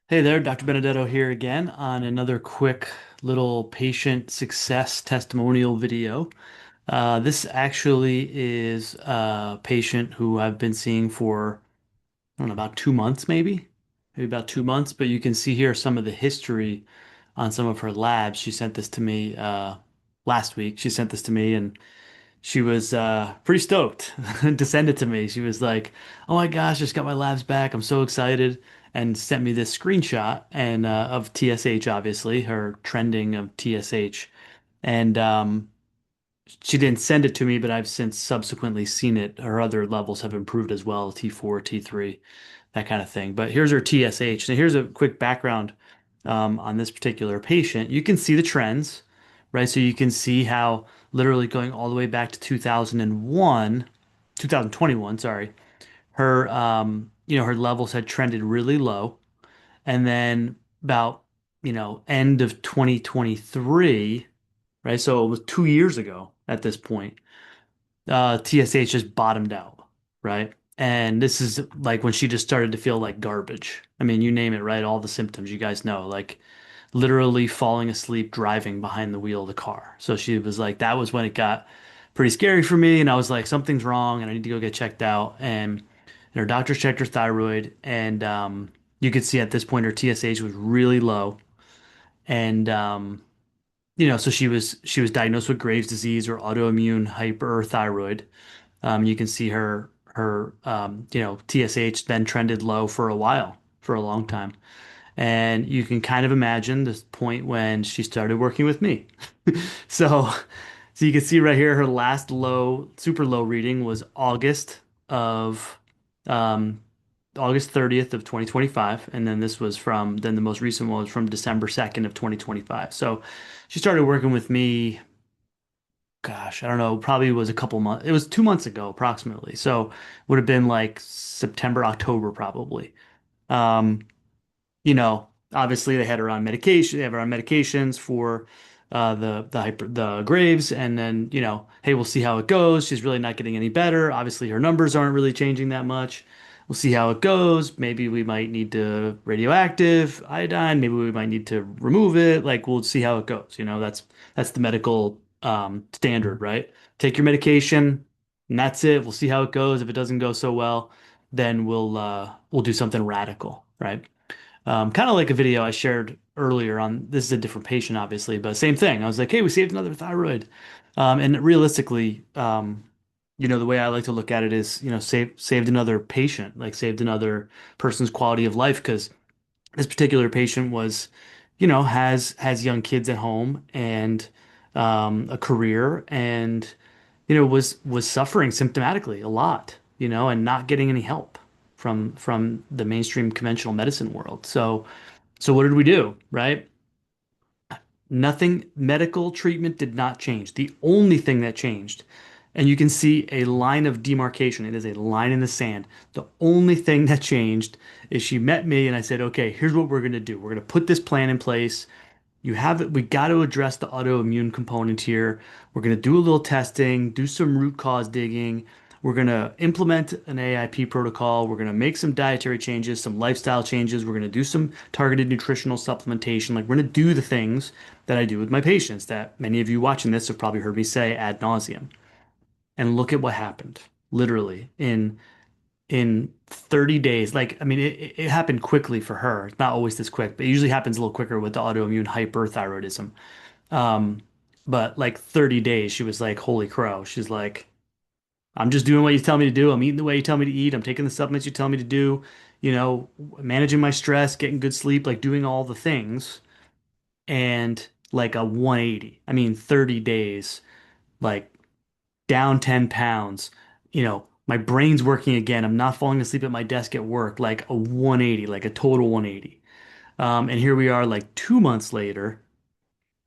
Hey there, Dr. Benedetto here again on another quick little patient success testimonial video. This actually is a patient who I've been seeing for, I don't know, about 2 months maybe about 2 months, but you can see here some of the history on some of her labs. She sent this to me last week. She sent this to me and she was pretty stoked to send it to me. She was like, "Oh my gosh, just got my labs back. I'm so excited." And sent me this screenshot and of TSH, obviously, her trending of TSH. And she didn't send it to me, but I've since subsequently seen it. Her other levels have improved as well, T4, T3, that kind of thing. But here's her TSH. Now, here's a quick background on this particular patient. You can see the trends, right? So you can see how literally going all the way back to 2001, 2021, sorry, her her levels had trended really low. And then about, end of 2023, right? So it was 2 years ago at this point. TSH just bottomed out, right? And this is like when she just started to feel like garbage. I mean, you name it, right? All the symptoms you guys know, like literally falling asleep driving behind the wheel of the car. So she was like, that was when it got pretty scary for me. And I was like, something's wrong and I need to go get checked out. And her doctor checked her thyroid. And you could see at this point her TSH was really low. And so she was diagnosed with Graves' disease or autoimmune hyperthyroid. You can see her TSH then trended low for a while, for a long time. And you can kind of imagine the point when she started working with me. So, so you can see right here, her last low, super low reading was of, um, August 30th of 2025. And then then the most recent one was from December 2nd of 2025. So she started working with me, gosh, I don't know, probably was a couple months. It was 2 months ago, approximately. So would have been like September, October, probably. Um, Obviously they had her on medication. They have her on medications for the Graves, and then hey, we'll see how it goes. She's really not getting any better. Obviously, her numbers aren't really changing that much. We'll see how it goes. Maybe we might need to radioactive iodine. Maybe we might need to remove it. Like we'll see how it goes. That's the medical standard, right? Take your medication, and that's it. We'll see how it goes. If it doesn't go so well, then we'll do something radical, right? Kind of like a video I shared earlier on. This is a different patient, obviously, but same thing. I was like, hey, we saved another thyroid. And realistically, the way I like to look at it is, saved another patient, like saved another person's quality of life. Because this particular patient has young kids at home and a career, and was suffering symptomatically a lot, and not getting any help from the mainstream conventional medicine world. So what did we do, right? Nothing, medical treatment did not change. The only thing that changed, and you can see a line of demarcation, it is a line in the sand. The only thing that changed is she met me and I said, okay, here's what we're going to do. We're going to put this plan in place. We got to address the autoimmune component here. We're going to do a little testing, do some root cause digging. We're going to implement an AIP protocol. We're going to make some dietary changes, some lifestyle changes. We're going to do some targeted nutritional supplementation. Like we're going to do the things that I do with my patients that many of you watching this have probably heard me say ad nauseum. And look at what happened. Literally in 30 days. Like, I mean, it happened quickly for her. It's not always this quick, but it usually happens a little quicker with the autoimmune hyperthyroidism. Um, but like 30 days, she was like, holy crow. She's like, I'm just doing what you tell me to do. I'm eating the way you tell me to eat. I'm taking the supplements you tell me to do, managing my stress, getting good sleep, like doing all the things. And like a 180. I mean, 30 days, like down 10 pounds, my brain's working again. I'm not falling asleep at my desk at work, like a 180, like a total 180. And here we are like 2 months later,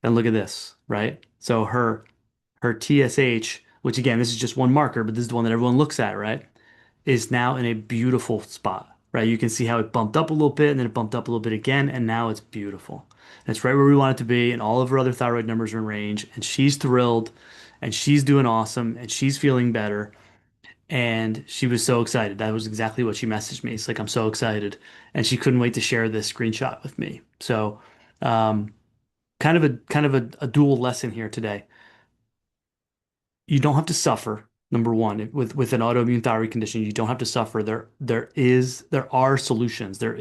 and look at this, right? So her TSH, which again, this is just one marker, but this is the one that everyone looks at, right? Is now in a beautiful spot, right? You can see how it bumped up a little bit and then it bumped up a little bit again, and now it's beautiful. And it's right where we want it to be, and all of her other thyroid numbers are in range, and she's thrilled, and she's doing awesome, and she's feeling better. And she was so excited. That was exactly what she messaged me. It's like, I'm so excited. And she couldn't wait to share this screenshot with me. So, um, kind of a dual lesson here today. You don't have to suffer. Number one, with an autoimmune thyroid condition, you don't have to suffer. There are solutions. There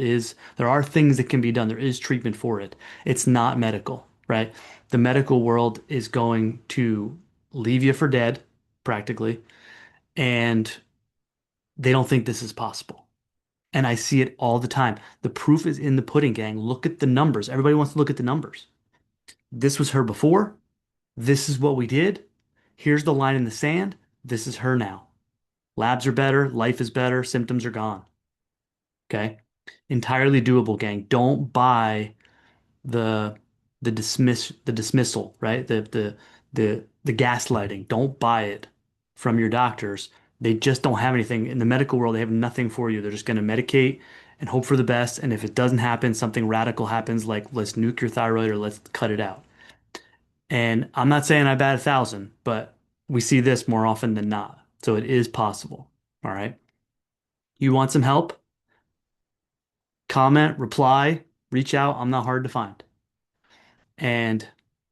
are things that can be done. There is treatment for it. It's not medical, right? The medical world is going to leave you for dead, practically, and they don't think this is possible. And I see it all the time. The proof is in the pudding, gang. Look at the numbers. Everybody wants to look at the numbers. This was her before. This is what we did. Here's the line in the sand. This is her now. Labs are better. Life is better. Symptoms are gone. Okay. Entirely doable, gang. Don't buy the the dismissal, right? The gaslighting. Don't buy it from your doctors. They just don't have anything in the medical world. They have nothing for you. They're just going to medicate and hope for the best. And if it doesn't happen, something radical happens, like let's nuke your thyroid or let's cut it out. And I'm not saying I bat 1,000, but we see this more often than not. So it is possible. All right. You want some help? Comment, reply, reach out. I'm not hard to find. And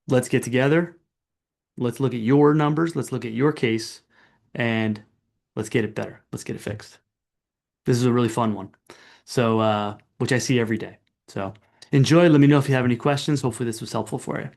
let's get together. Let's look at your numbers. Let's look at your case and let's get it better. Let's get it fixed. This is a really fun one. So, which I see every day. So enjoy. Let me know if you have any questions. Hopefully this was helpful for you.